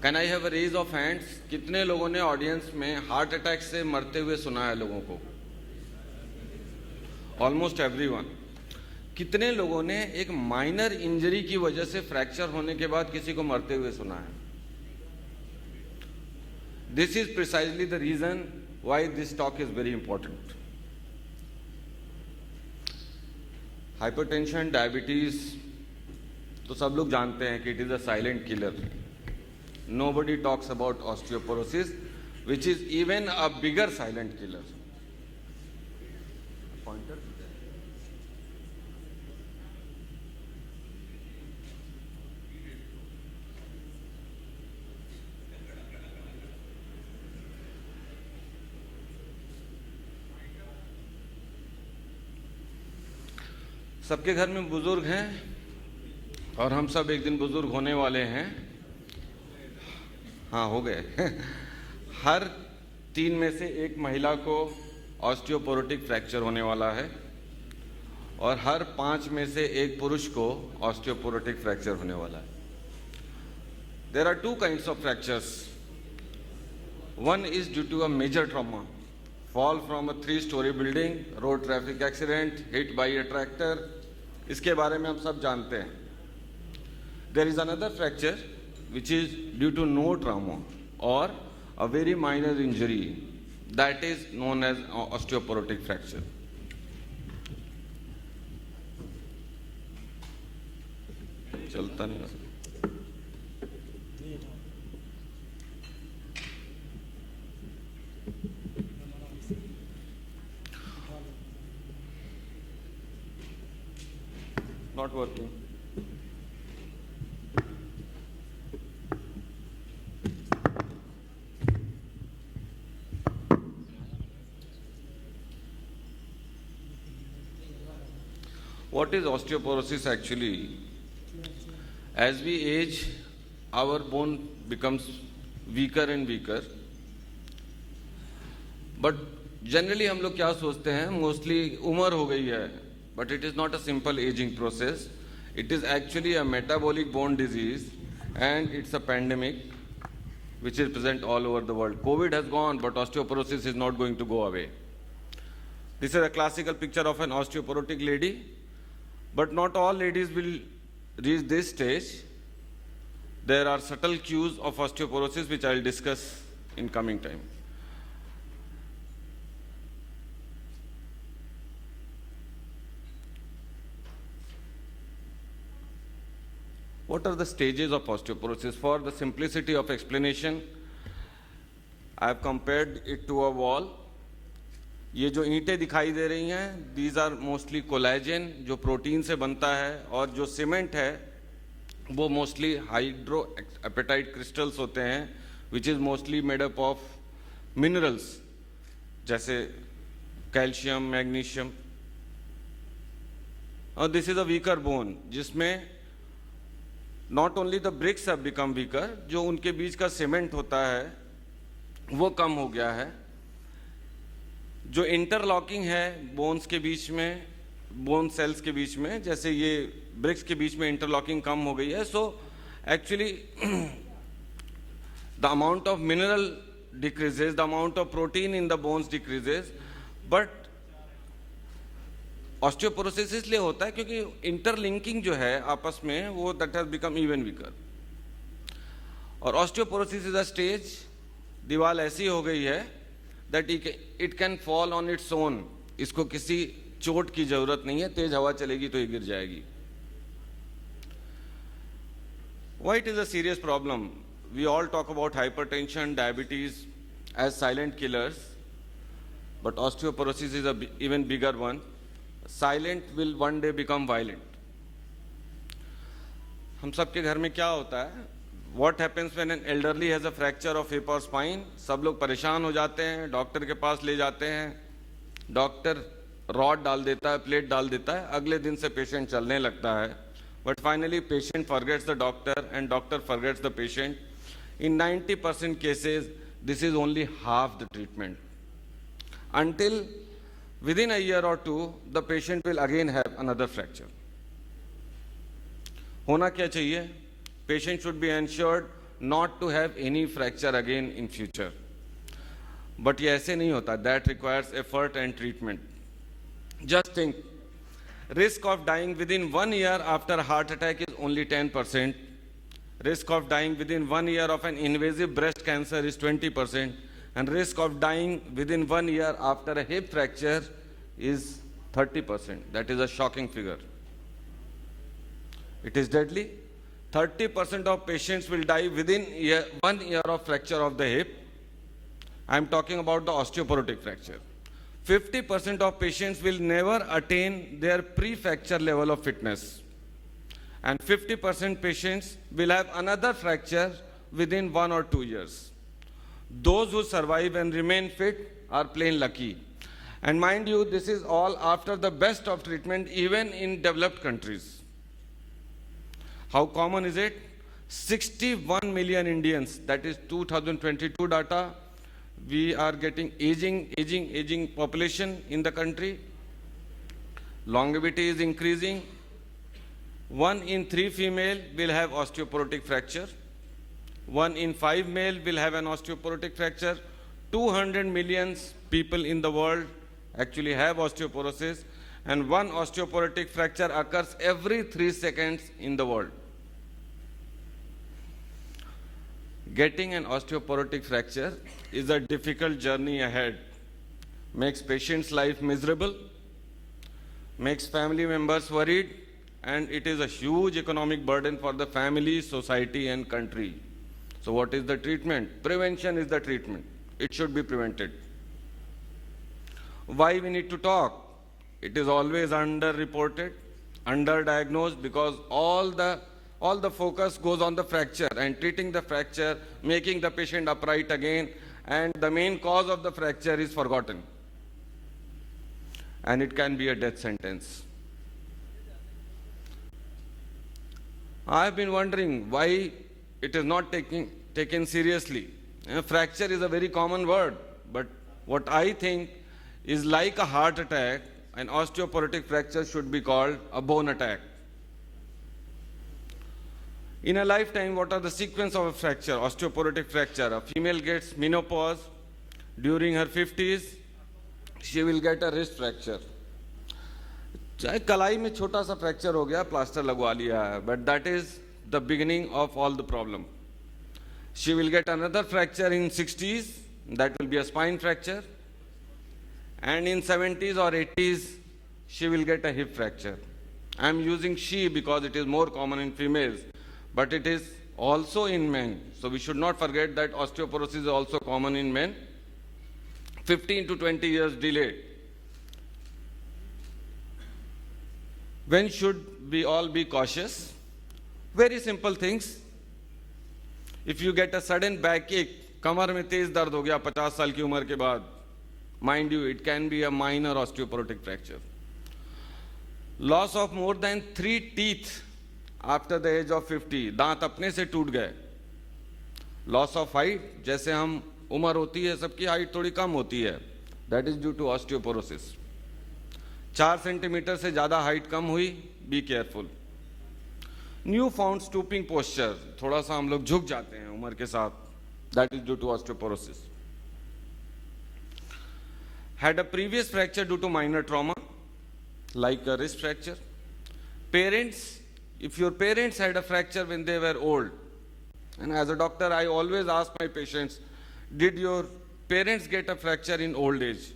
Can I have a raise of hands? कितने लोगों ने ऑडियंस में हार्ट अटैक से मरते हुए सुना है लोगों को? Almost everyone. कितने लोगों ने एक माइनर इंजरी की वजह से फ्रैक्चर होने के बाद किसी को मरते हुए सुना है? This is precisely the reason why this talk is very important. Hypertension, diabetes तो सब लोग जानते हैं कि it is a silent killer. Nobody talks about osteoporosis, which is even a bigger silent killer. Pointer. सबके घर में बुजुर्ग हैं और हम सब एक दिन बुजुर्ग होने वाले हैं। हाँ, हो गए। हर 3 में से 1 महिला को ऑस्टियोपोरोटिक फ्रैक्चर होने वाला है और हर 5 में से 1 पुरुष को ऑस्टियोपोरोटिक फ्रैक्चर होने वाला है। There are 2 kinds of fractures. One is due to a major trauma, fall from a 3-story building, road traffic accident, hit by a tractor. इसके बारे में हम सब जानते हैं। There is another fracture which is due to no trauma or a very minor injury, that is known as osteoporotic fracture. चलता नहीं। Not working. What is osteoporosis actually? As we age, our bone becomes weaker and weaker. But generally हम लोग क्या सोचते हैं, mostly उम्र हो गई है. But it is not a simple aging process. It is actually a metabolic bone disease and it's a pandemic which is present all over the world. COVID has gone, but osteoporosis is not going to go away. This is a classical picture of an osteoporotic lady. But not all ladies will reach this stage. There are subtle cues of osteoporosis which I will discuss in coming time. What are the stages of osteoporosis? For the simplicity of explanation, I have compared it to a wall. ये जो ईंटें दिखाई दे रही हैं, these are mostly collagen जो protein से बनता है, और जो सीमेंट है वो मोस्टली हाइड्रोएपेटाइट क्रिस्टल्स होते हैं which is mostly made up of minerals जैसे कैल्शियम, मैग्नीशियम। और this is a weaker bone जिसमें not only the bricks have become weaker, जो उनके बीच का सीमेंट होता है वो कम हो गया है। जो इंटरलॉकिंग है बोन्स के बीच में, बोन सेल्स के बीच में, जैसे ये ब्रिक्स के बीच में इंटरलॉकिंग कम हो गई है। So actually the amount of mineral decreases, the amount of protein in the bones decreases, but osteoporosis इसलिए होता है क्योंकि इंटरलिंकिंग जो है आपस में वो that has become even weaker. और ऑस्टियोपोरोसिस इज अ स्टेज, दीवार ऐसी हो गई है that it can fall on its own. इसको किसी चोट की जरूरत नहीं है, तेज हवा चलेगी तो ये गिर जाएगी। Why it is a serious problem? We all talk about hypertension, diabetes as silent killers, but osteoporosis is an even bigger one. Silent will one day become violent. हम सबके घर में क्या होता है? What happens when an elderly has a fracture of hip or spine? सब लोग परेशान हो जाते हैं, डॉक्टर के पास ले जाते हैं, डॉक्टर रॉड डाल देता है, प्लेट डाल देता है, अगले दिन से पेशेंट चलने लगता है। But finally patient forgets the doctor and doctor forgets the patient. In 90% cases, this is only half the treatment. Until within a year or two, the patient will again have another fracture. होना क्या चाहिए? Patient should be ensured not to have any fracture again in future. But ये ऐसे नहीं होता. That requires effort and treatment. Just think, risk of dying within 1 year after a heart attack is only 10%. Risk of dying within 1 year of an invasive breast cancer is 20%. And risk of dying within 1 year after a hip fracture is 30%. That is a shocking figure. It is deadly. 30% of patients will die within 1 year of fracture of the hip. I am talking about the osteoporotic fracture. 50% of patients will never attain their pre-fracture level of fitness. And 50% patients will have another fracture within 1 or 2 years. Those who survive and remain fit are plain lucky. And mind you, this is all after the best of treatment, even in developed countries. How common is it? 61 million Indians, that is 2022 data. We are getting aging population in the country. Longevity is increasing. 1 in 3 female will have osteoporotic fracture. 1 in 5 male will have an osteoporotic fracture. 200 million people in the world actually have osteoporosis, and 1 osteoporotic fracture occurs every 3 seconds in the world. Getting an osteoporotic fracture is a difficult journey ahead. Makes patient's life miserable, makes family members worried, and it is a huge economic burden for the family, society, and country. So what is the treatment? Prevention is the treatment. It should be prevented. Why we need to talk? It is always underreported, underdiagnosed, because all the focus goes on the fracture and treating the fracture, making the patient upright again, and the main cause of the fracture is forgotten. And it can be a death sentence. I have been wondering why it is not taken seriously. Fracture is a very common word, but what I think is, like a heart attack, an osteoporotic fracture should be called a bone attack. In a lifetime, what are the sequence of a fracture, osteoporotic fracture? A female gets menopause. During her 50s, she will get a wrist fracture. चाहे कलाई में छोटा सा fracture हो गया, plaster लगवा लिया है, but that is the beginning of all the problem. She will get another fracture in 60s, that will be a spine fracture, and in 70s or 80s, she will get a hip fracture. I am using she because it is more common in females, but it is also in men. So we should not forget that osteoporosis is also common in men. 15 to 20 years delay. When should we all be cautious? Very simple things. If you get a sudden backache, कमर में तेज दर्द हो गया 50 साल की उम्र के बाद, mind you, it can be a minor osteoporotic fracture. Loss of more than 3 teeth after the age of 50, दांत अपने से टूट गए. Loss of height, जैसे हम उम्र होती है सबकी हाइट थोड़ी कम होती है, that is due to osteoporosis. 4 centimetre से ज़्यादा हाइट कम हुई, be careful. New found stooping posture, थोड़ा सा हम लोग झुक जाते हैं उम्र के साथ, that is due to osteoporosis. Had a previous fracture due to minor trauma like a wrist fracture. Parents, if your parents had a fracture when they were old, and as a doctor I always ask my patients, did your parents get a fracture in old age?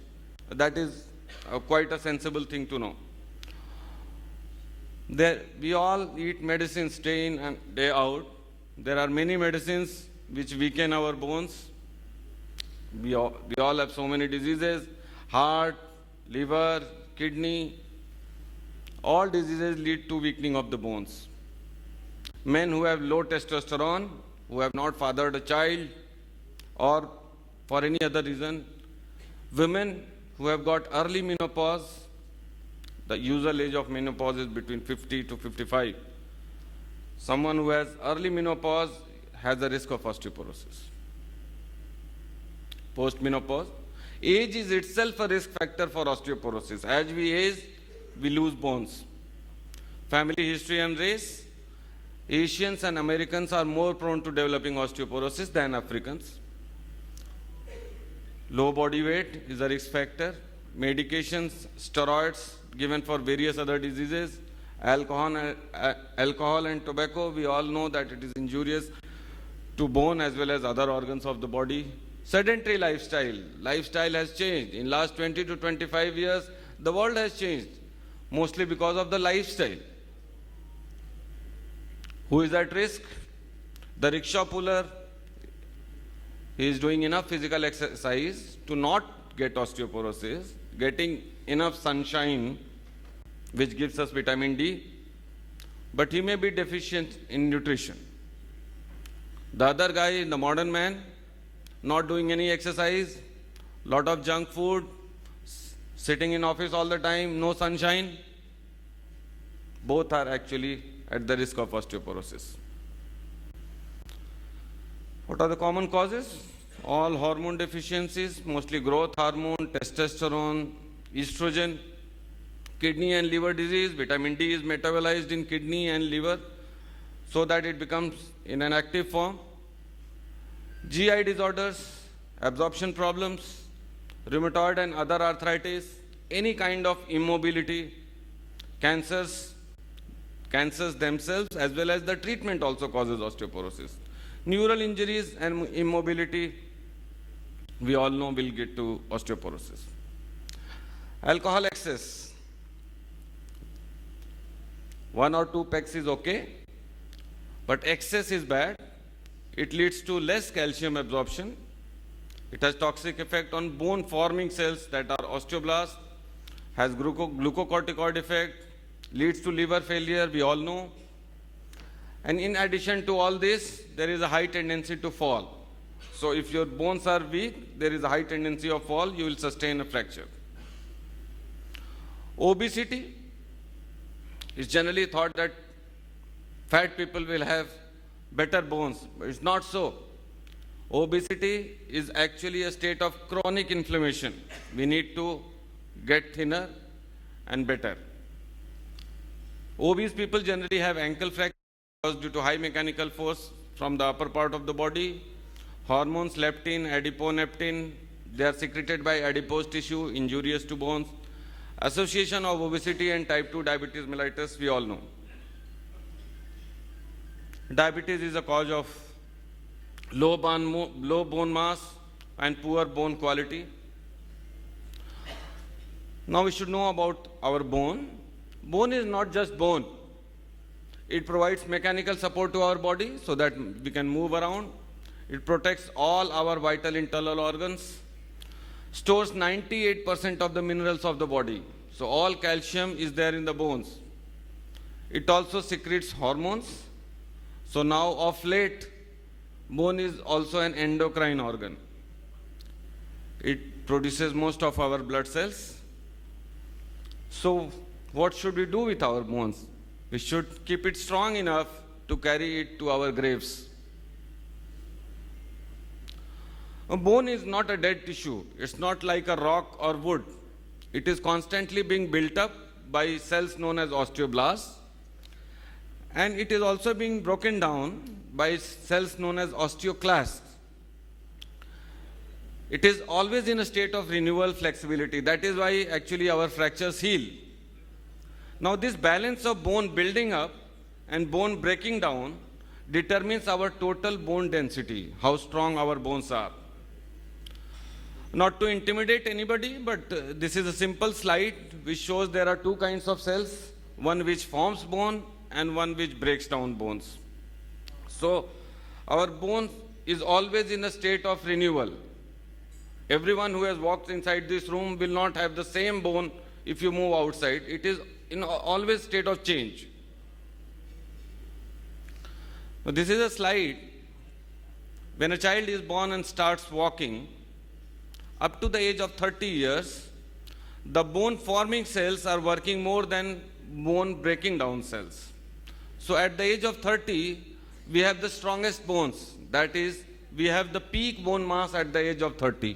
That is quite a sensible thing to know. We all eat medicines day in and day out. There are many medicines which weaken our bones. We all have so many diseases: heart, liver, kidney. All diseases lead to weakening of the bones. Men who have low testosterone, who have not fathered a child, or for any other reason, women who have got early menopause, the usual age of menopause is between 50 to 55. Someone who has early menopause has a risk of osteoporosis. Post-menopause, age is itself a risk factor for osteoporosis. As we age, we lose bones. Family history and race. Asians and Americans are more prone to developing osteoporosis than Africans. Low body weight is a risk factor. Medications, steroids given for various other diseases, alcohol and tobacco, we all know that it is injurious to bone as well as other organs of the body. Sedentary lifestyle has changed. In last 20 to 25 years, the world has changed, mostly because of the lifestyle. Who is at risk? The rickshaw puller. He is doing enough physical exercise to not get osteoporosis, getting enough sunshine, which gives us vitamin D, but he may be deficient in nutrition. The other guy, the modern man, not doing any exercise, lot of junk food, sitting in office all the time, no sunshine. Both are actually at the risk of osteoporosis. What are the common causes? All hormone deficiencies, mostly growth hormone, testosterone, estrogen, kidney and liver disease. Vitamin D is metabolized in kidney and liver so that it becomes in an active form. GI disorders, absorption problems, rheumatoid and other arthritis, any kind of immobility, cancers themselves as well as the treatment also causes osteoporosis. Neural injuries and immobility, we all know, will get to osteoporosis. Alcohol excess. 1 or 2 pecks is okay, but excess is bad. It leads to less calcium absorption. It has toxic effect on bone forming cells that are osteoblasts, has glucocorticoid effect, leads to liver failure, we all know. And in addition to all this, there is a high tendency to fall. So if your bones are weak, there is a high tendency of fall, you will sustain a fracture. Obesity, it's generally thought that fat people will have better bones, but it's not so. Obesity is actually a state of chronic inflammation. We need to get thinner and better. Obese people generally have ankle fractures due to high mechanical force from the upper part of the body. Hormones, leptin, adiponeptin, they are secreted by adipose tissue, injurious to bones. Association of obesity and type 2 diabetes mellitus, we all know. Diabetes is a cause of low bone mass and poor bone quality. Now we should know about our bone. Bone is not just bone. It provides mechanical support to our body so that we can move around. It protects all our vital internal organs. Stores 98% of the minerals of the body. So all calcium is there in the bones. It also secretes hormones. So now of late, bone is also an endocrine organ. It produces most of our blood cells. So what should we do with our bones? We should keep it strong enough to carry it to our graves. A bone is not a dead tissue. It's not like a rock or wood. It is constantly being built up by cells known as osteoblasts. And it is also being broken down by cells known as osteoclasts. It is always in a state of renewal flexibility. That is why actually our fractures heal. Now this balance of bone building up and bone breaking down determines our total bone density, how strong our bones are. Not to intimidate anybody, but this is a simple slide which shows there are two kinds of cells, one which forms bone and one which breaks down bones. So our bone is always in a state of renewal. Everyone who has walked inside this room will not have the same bone if you move outside. It is in always state of change. Now, this is a slide. When a child is born and starts walking, up to the age of 30 years, the bone forming cells are working more than bone breaking down cells. So at the age of 30, we have the strongest bones. That is, we have the peak bone mass at the age of 30.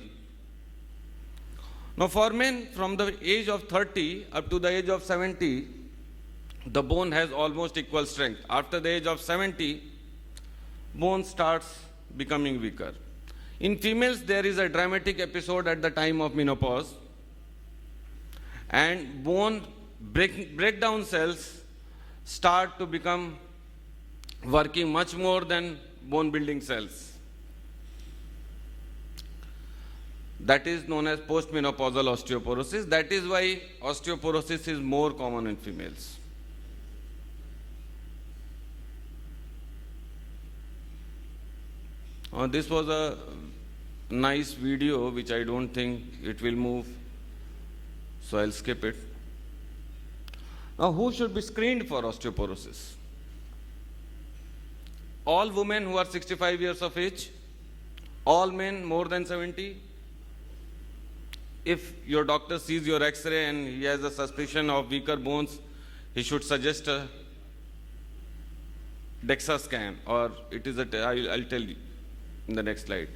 Now for men, from the age of 30 up to the age of 70, the bone has almost equal strength. After the age of 70, bone starts becoming weaker. In females, there is a dramatic episode at the time of menopause, and bone breakdown cells start to become working much more than bone building cells. That is known as postmenopausal osteoporosis. That is why osteoporosis is more common in females. This was a nice video which I don't think it will move, so I'll skip it. Now, who should be screened for osteoporosis? All women who are 65 years of age, all men more than 70. If your doctor sees your X-ray and he has a suspicion of weaker bones, he should suggest a DEXA scan, or it is I'll tell you in the next slide.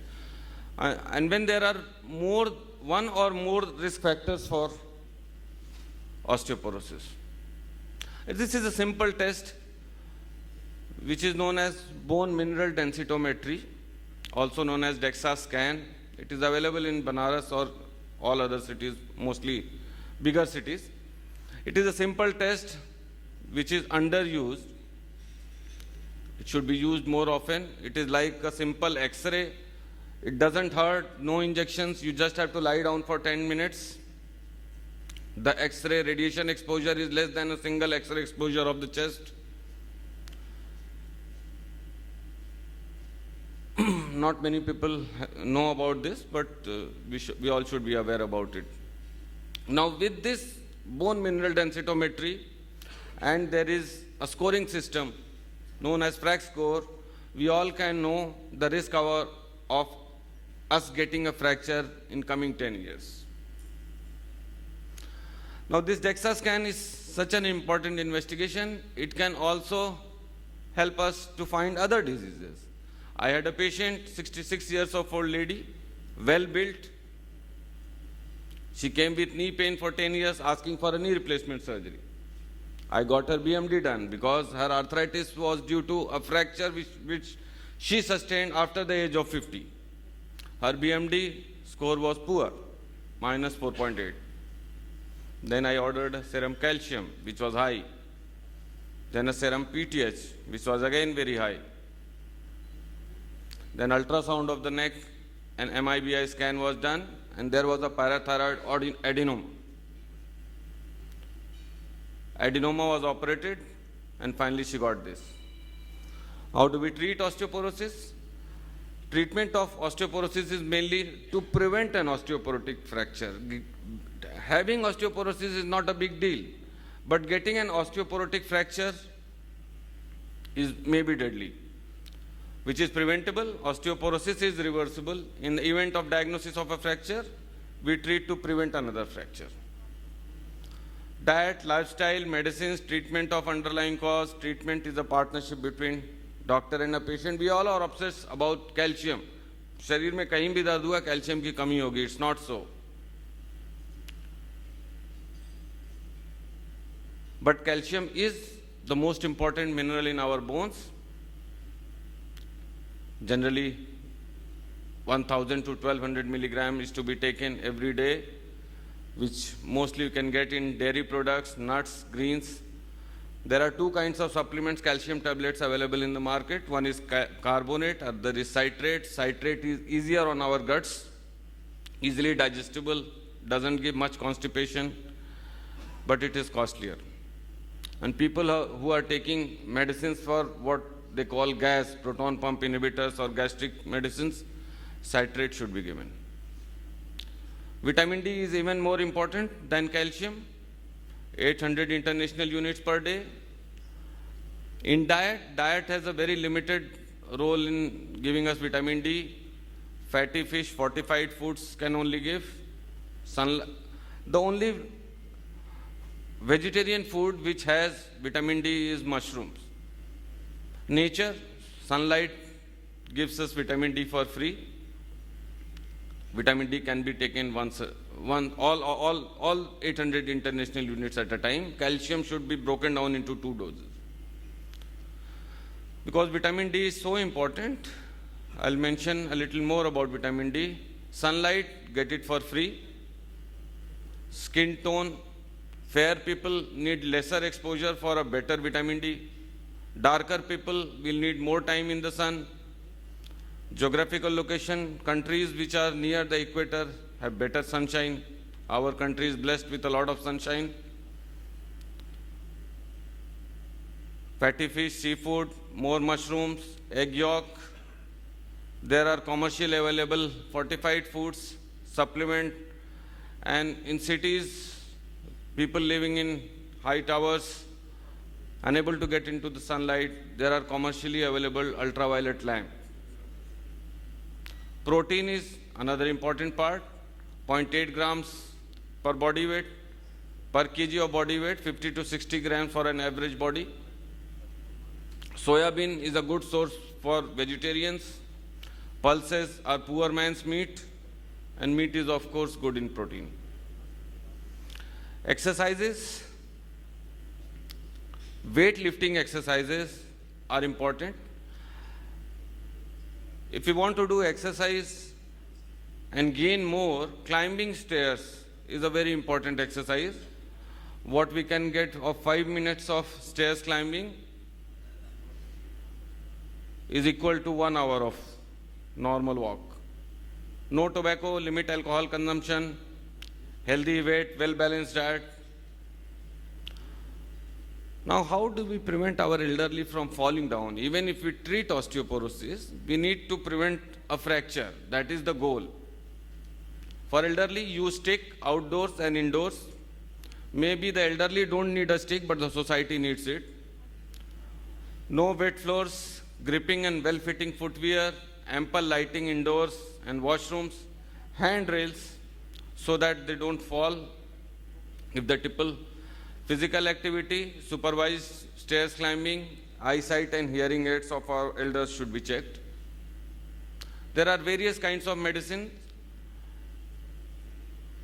And when there are one or more risk factors for osteoporosis. This is a simple test which is known as bone mineral densitometry, also known as DEXA scan. It is available in Banaras or all other cities, mostly bigger cities. It is a simple test which is underused. It should be used more often. It is like a simple X-ray. It doesn't hurt, no injections. You just have to lie down for 10 minutes. The X-ray radiation exposure is less than a single X-ray exposure of the chest. Not many people know about this, but we all should be aware about it. Now, with this bone mineral densitometry, and there is a scoring system known as FRAX score, we all can know the risk of us getting a fracture in coming 10 years. Now, this DEXA scan is such an important investigation. It can also help us to find other diseases. I had a patient, 66 years of old lady, well built. She came with knee pain for 10 years, asking for a knee replacement surgery. I got her BMD done because her arthritis was due to a fracture which she sustained after the age of 50. Her BMD score was poor, minus 4.8. Then I ordered a serum calcium, which was high. Then a serum PTH, which was again very high. Then ultrasound of the neck and MIBI scan was done, and there was a parathyroid adenoma. Adenoma was operated, and finally she got this. How do we treat osteoporosis? Treatment of osteoporosis is mainly to prevent an osteoporotic fracture. Having osteoporosis is not a big deal, but getting an osteoporotic fracture may be deadly. Which is preventable. Osteoporosis is reversible. In the event of diagnosis of a fracture, we treat to prevent another fracture. Diet, lifestyle, medicines, treatment of underlying cause. Treatment is a partnership between doctor and a patient. We all are obsessed about calcium. शरीर में कहीं भी दर्द हुआ calcium की कमी होगी. It's not so. But calcium is the most important mineral in our bones. Generally, 1000 to 1200 milligram is to be taken every day, which mostly you can get in dairy products, nuts, greens. There are two kinds of supplements, calcium tablets available in the market. One is carbonate, other is citrate. Citrate is easier on our guts, easily digestible, doesn't give much constipation, but it is costlier. And people who are taking medicines for what they call gas, proton pump inhibitors or gastric medicines, citrate should be given. Vitamin D is even more important than calcium, 800 international units per day. In diet has a very limited role in giving us vitamin D. Fatty fish, fortified foods can only give. The only vegetarian food which has vitamin D is mushrooms. Nature, sunlight gives us vitamin D for free. Vitamin D can be taken once all 800 international units at a time. Calcium should be broken down into 2 doses. Because vitamin D is so important, I'll mention a little more about vitamin D. Sunlight, get it for free. Skin tone, fair people need lesser exposure for a better vitamin D. Darker people will need more time in the sun. Geographical location, countries which are near the equator have better sunshine. Our country is blessed with a lot of sunshine. Fatty fish, seafood, more mushrooms, egg yolk. There are commercially available fortified foods, supplement, and in cities, people living in high towers, unable to get into the sunlight, there are commercially available ultraviolet lamp. Protein is another important part, 0.8 grams per body weight, per kg of body weight, 50 to 60 grams for an average body. Soya bean is a good source for vegetarians. Pulses are poor man's meat, and meat is of course good in protein. Exercises, weightlifting exercises are important. If you want to do exercise and gain more, climbing stairs is a very important exercise. What we can get of 5 minutes of stairs climbing is equal to 1 hour of normal walk. No tobacco, limit alcohol consumption, healthy weight, well-balanced diet. Now, how do we prevent our elderly from falling down? Even if we treat osteoporosis, we need to prevent a fracture. That is the goal. For elderly, use stick outdoors and indoors. Maybe the elderly don't need a stick, but the society needs it. No wet floors, gripping and well-fitting footwear, ample lighting indoors and washrooms, handrails so that they don't fall if they tipple. Physical activity, supervised stairs climbing, eyesight and hearing aids of our elders should be checked. There are various kinds of medicine,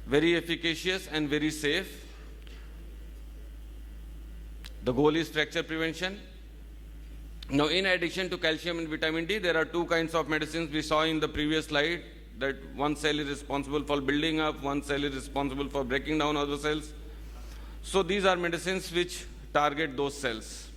very efficacious and very safe. The goal is fracture prevention. Now, in addition to calcium and vitamin D, there are 2 kinds of medicines we saw in the previous slide, that one cell is responsible for building up, one cell is responsible for breaking down other cells. So these are medicines which target those cells.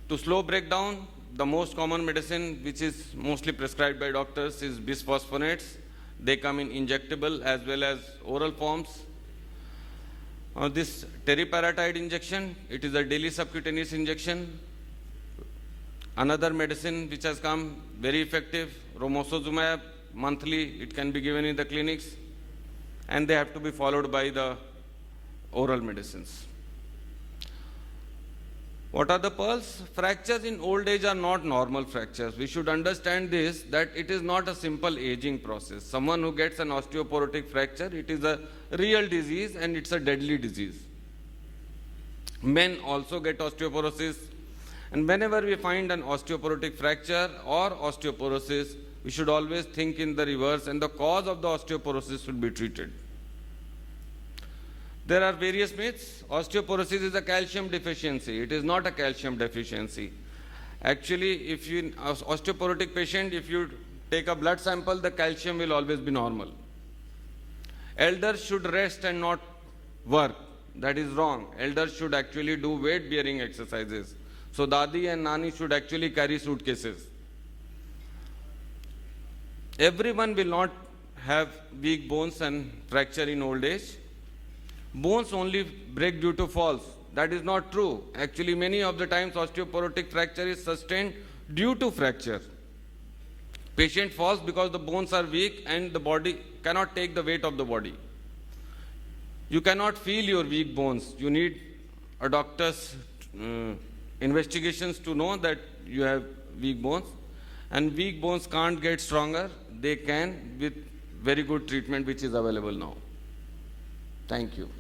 To slow breakdown, the most common medicine which is mostly prescribed by doctors is bisphosphonates. They come in injectable as well as oral forms. This teriparatide injection, it is a daily subcutaneous injection. Another medicine which has come very effective, romosozumab, monthly, it can be given in the clinics, and they have to be followed by the oral medicines. What are the pearls? Fractures in old age are not normal fractures. We should understand this, that it is not a simple aging process. Someone who gets an osteoporotic fracture, it is a real disease and it's a deadly disease. Men also get osteoporosis, and whenever we find an osteoporotic fracture or osteoporosis, we should always think in the reverse, and the cause of the osteoporosis should be treated. There are various myths. Osteoporosis is a calcium deficiency. It is not a calcium deficiency. Actually, if you osteoporotic patient, if you take a blood sample, the calcium will always be normal. Elders should rest and not work. That is wrong. Elders should actually do weight-bearing exercises. So Dadi and Nani should actually carry suitcases. Everyone will not have weak bones and fracture in old age. Bones only break due to falls. That is not true. Actually, many of the times osteoporotic fracture is sustained due to fracture. Patient falls because the bones are weak and the body cannot take the weight of the body. You cannot feel your weak bones. You need a doctor's investigations to know that you have weak bones. And weak bones can't get stronger. They can with very good treatment which is available now. Thank you.